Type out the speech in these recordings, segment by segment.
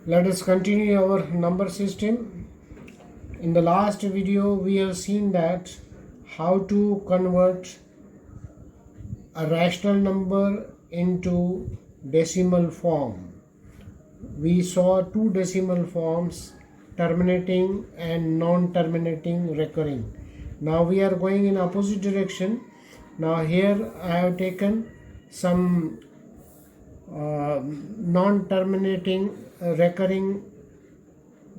Let us continue our number system. In the last video, we have seen that how to convert a rational number into decimal form. We saw two decimal forms, terminating and non-terminating recurring. Now we are going in opposite direction. Now here I have taken some non-terminating recurring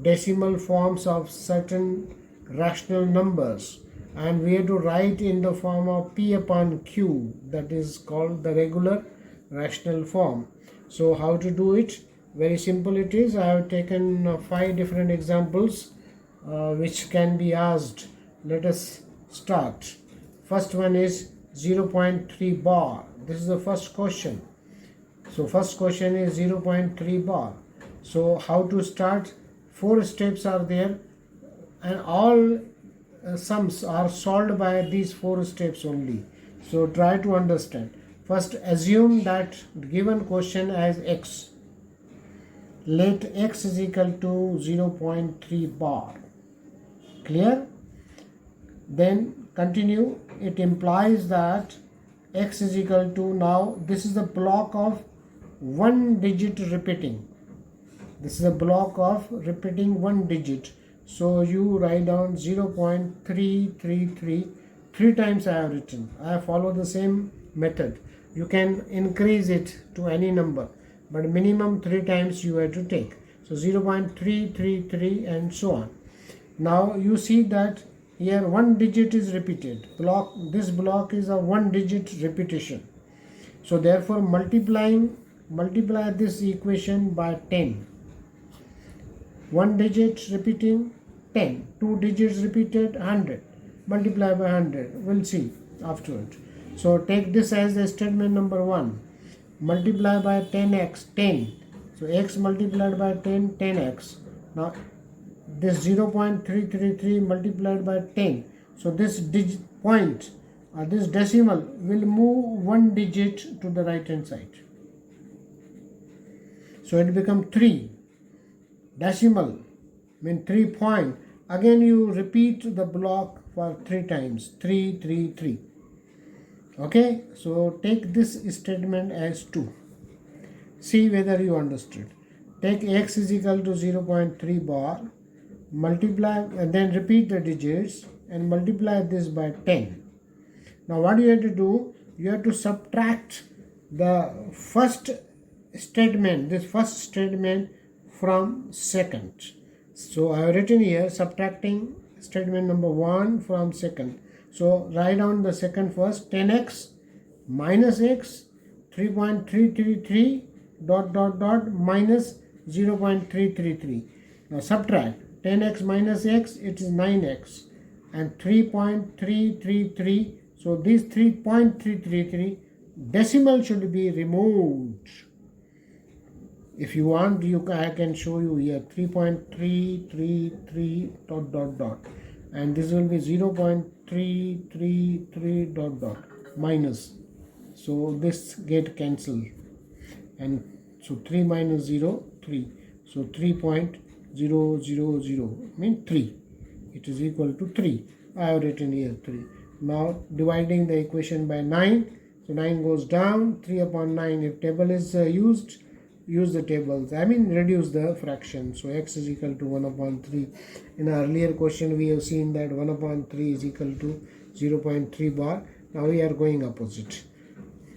decimal forms of certain rational numbers, and we have to write in the form of p upon q, that is called the regular rational form. So how to do it? Very simple it is. I have taken 5 different examples which can be asked. Let us start. First one is 0.3 bar. This is the first question. So first question is 0.3 bar. So how to start? 4 steps are there, and all sums are solved by these 4 steps only. So try to understand. First, assume that given question as x. Let x is equal to 0.3 bar. Clear? Then continue. It implies that x is equal to, now this is the block of one digit repeating. This is a block of repeating one digit. So you write down 0.333. 3 times I have written. I follow the same method. You can increase it to any number, but minimum 3 times you have to take. So 0.333 and so on. Now you see that here one digit is repeated. This block is a one digit repetition. So therefore multiply this equation by 10. One digit repeating 10, 2 digits repeated 100, multiply by 100. We'll see afterwards. So take this as the statement number 1. Multiply by 10x, 10. So x multiplied by 10, 10x. Now this 0.333 multiplied by 10. So this point or this decimal will move one digit to the right hand side. So it becomes 3. Decimal mean 3 point. Again you repeat the block for 3 times. 3, 3, 3. Okay, so take this statement as 2. See whether you understood. Take x is equal to 0.3 bar, multiply and then repeat the digits and multiply this by 10. Now what you have to do? You have to subtract the first statement, this first statement, from second. So I have written here subtracting statement number 1 from second. So write down the second first. 10x minus x, 3.333 minus 0.333. Now subtract 10x minus x, it is 9x, and 3.333. So this 3.333 decimal should be removed. If you want, I can show you here 3.333 ... and this will be 0.333 ... minus. So this get cancelled, and so 3 minus 0, 3. So 3.000 means 3. It is equal to 3. I have written here 3. Now dividing the equation by 9. So 9 goes down, 3 upon 9. If table is used, use the tables. Reduce the fraction. So x is equal to 1 upon 3. In our earlier question, we have seen that 1 upon 3 is equal to 0.3 bar. Now we are going opposite.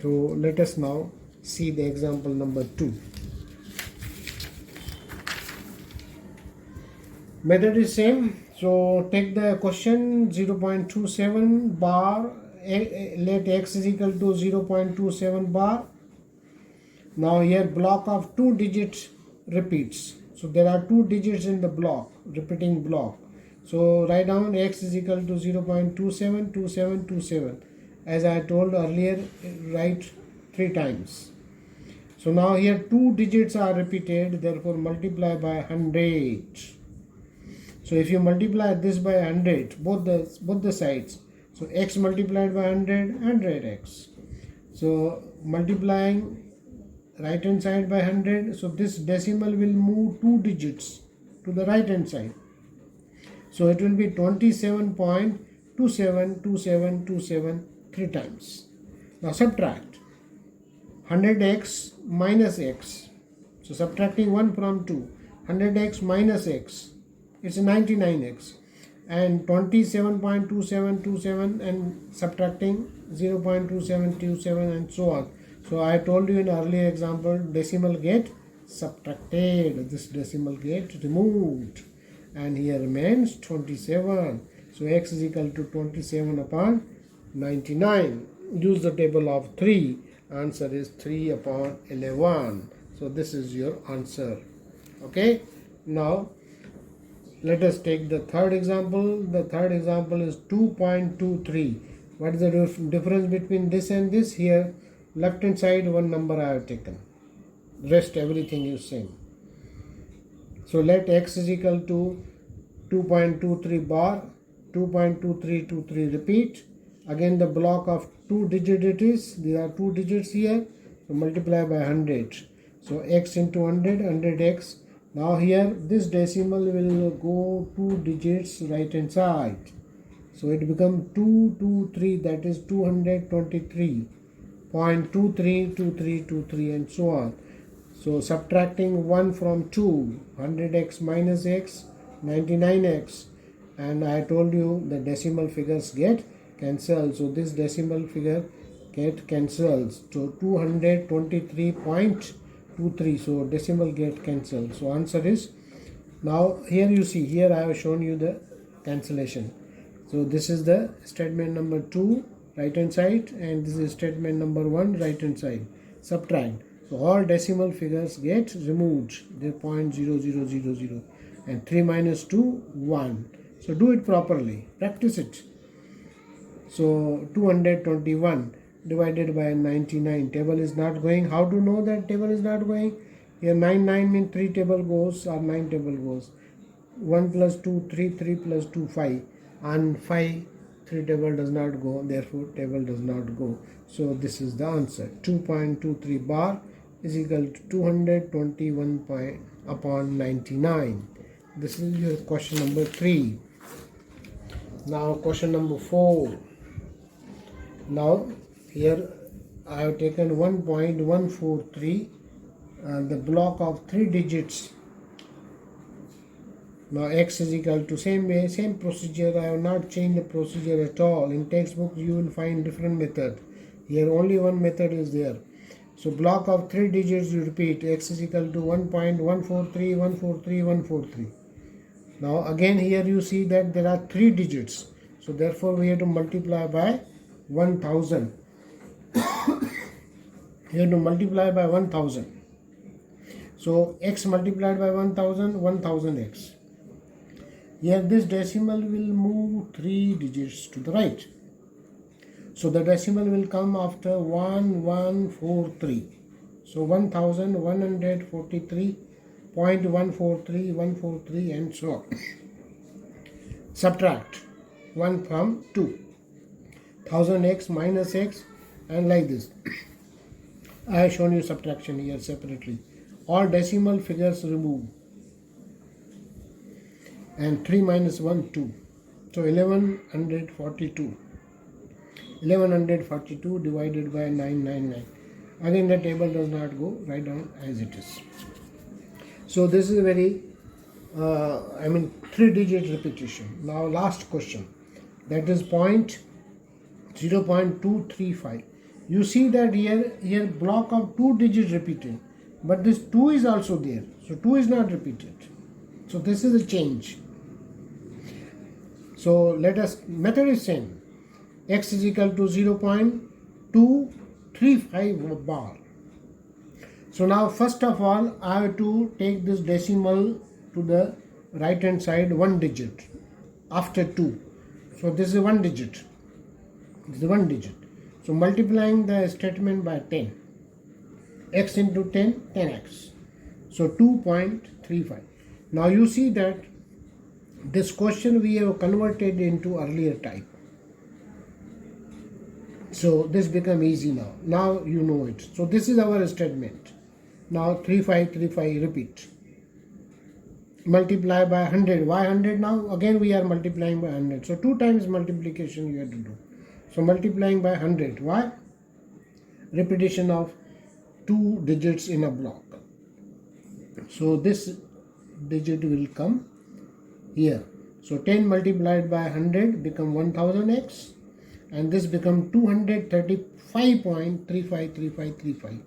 So let us now see the example number 2. Method is same. So take the question 0.27 bar. Let x is equal to 0.27 bar. Now here block of 2 digits repeats. So there are 2 digits in the block, repeating block. So write down x is equal to 0.272727. As I told earlier, write 3 times. So now here 2 digits are repeated, therefore multiply by 100. So if you multiply this by 100, both the sides, so x multiplied by 100, 100x. So multiplying right hand side by 100, so this decimal will move 2 digits to the right hand side. So it will be 27.272727 3 times. Now subtract 100x minus x. So subtracting 1 from 2, 100x minus x, it's 99x, and 27.2727 and subtracting 0.2727 and so on. So I told you in earlier example, decimal get subtracted, this decimal get removed, and here remains 27. So x is equal to 27 upon 99. Use the table of 3. Answer is 3 upon 11. So this is your answer. Okay. Now let us take the third example. The third example is 2.23. What is the difference between this and this? Here left hand side one number I have taken. Rest everything is same. So let x is equal to 2.23 bar, 2.2323 repeat. Again the block of 2 digit it is. There are 2 digits here. So multiply by 100. So x into 100, 100x. Now here this decimal will go 2 digits right hand side. So it becomes 223, that is 223.232323 and so on. So subtracting 1 from 2, 100x minus x, 99x, and I told you the decimal figures get cancelled. So this decimal figure get cancelled. So 223.23. So decimal get cancelled. So answer is, now here you see, here I have shown you the cancellation. So this is the statement number 2 right hand side, and this is statement number 1 right hand side. Subtract. So all decimal figures get removed. They 0.0000, and 3 minus 2 1. So do it properly. Practice it. So 221 divided by 99. Table is not going. How to know that table is not going? Here 9 means 3 table goes or 9 table goes. 1 plus 2 3, 3 plus 2 5, and 5 3 table does not go, therefore table does not go. So this is the answer. 2.23 bar is equal to 221 upon 99. This is your question number 3. Now question number 4. Now here I have taken 1.143, the block of 3 digits. Now x is equal to same way, same procedure. I have not changed the procedure at all. In textbook you will find different method. Here only one method is there. So block of 3 digits you repeat. X is equal to 1.143, 143, 143. Now again here you see that there are 3 digits. So therefore we have to multiply by 1000. You have to multiply by 1000. So x multiplied by 1000, 1000x. Here this decimal will move 3 digits to the right. So the decimal will come after 1143. So 1143.143, 143 and so on. Subtract 1 from 2. 1000x minus x, and like this. I have shown you subtraction here separately. All decimal figures remove. And 3 minus 1, 2. So 1142. 1142 divided by 999. Again the table does not go, write down as it is. So this is a very 3-digit repetition. Now last question, that is 0.235. You see that here block of 2 digits repeated, but this 2 is also there. So 2 is not repeated. So this is a change. So let us, method is same. X is equal to 0.235 bar. So now first of all I have to take this decimal to the right hand side 1 digit after 2. So this is 1 digit. This is 1 digit. So multiplying the statement by 10. X into 10, 10x. So 2.35. Now you see that this question we have converted into earlier type. So this become easy now. Now you know it. So this is our statement. Now 3535 repeat. Multiply by 100. Why 100 now? Again we are multiplying by 100. So 2 times multiplication you have to do. So multiplying by 100. Why? Repetition of 2 digits in a block. So this digit will come here. So 10 multiplied by 100 become 1000x, and this become 235.353535.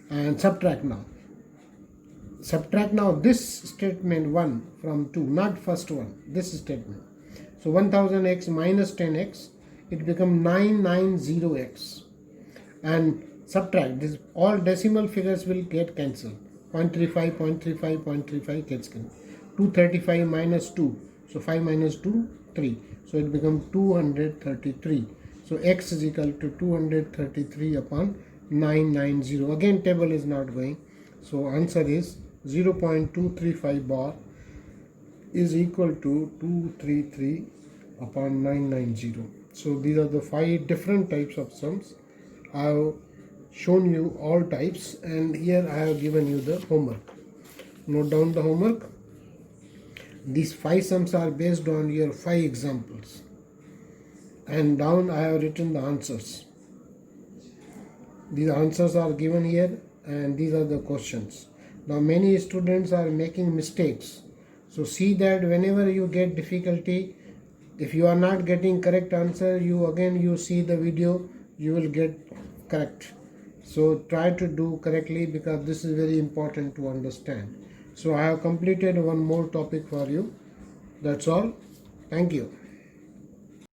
And subtract now. Subtract now this statement 1 from 2, not first one, this statement. So 1000x minus 10x, it become 990x. And subtract this, all decimal figures will get cancelled. 0.35, 0.35, 0.35 gets cancelled. 235 minus 2, so 5 minus 2, 3. So it becomes 233. So x is equal to 233 upon 990. Again table is not going. So answer is 0.235 bar is equal to 233 upon 990. So these are the 5 different types of sums. I have shown you all types, and here I have given you the homework. Note down the homework. These 5 sums are based on your 5 examples, and down I have written the answers. These answers are given here, and these are the questions. Now many students are making mistakes, so see that whenever you get difficulty, if you are not getting correct answer, you see the video, you will get correct. So try to do correctly, because this is very important to understand. So I have completed one more topic for you. That's all. Thank you.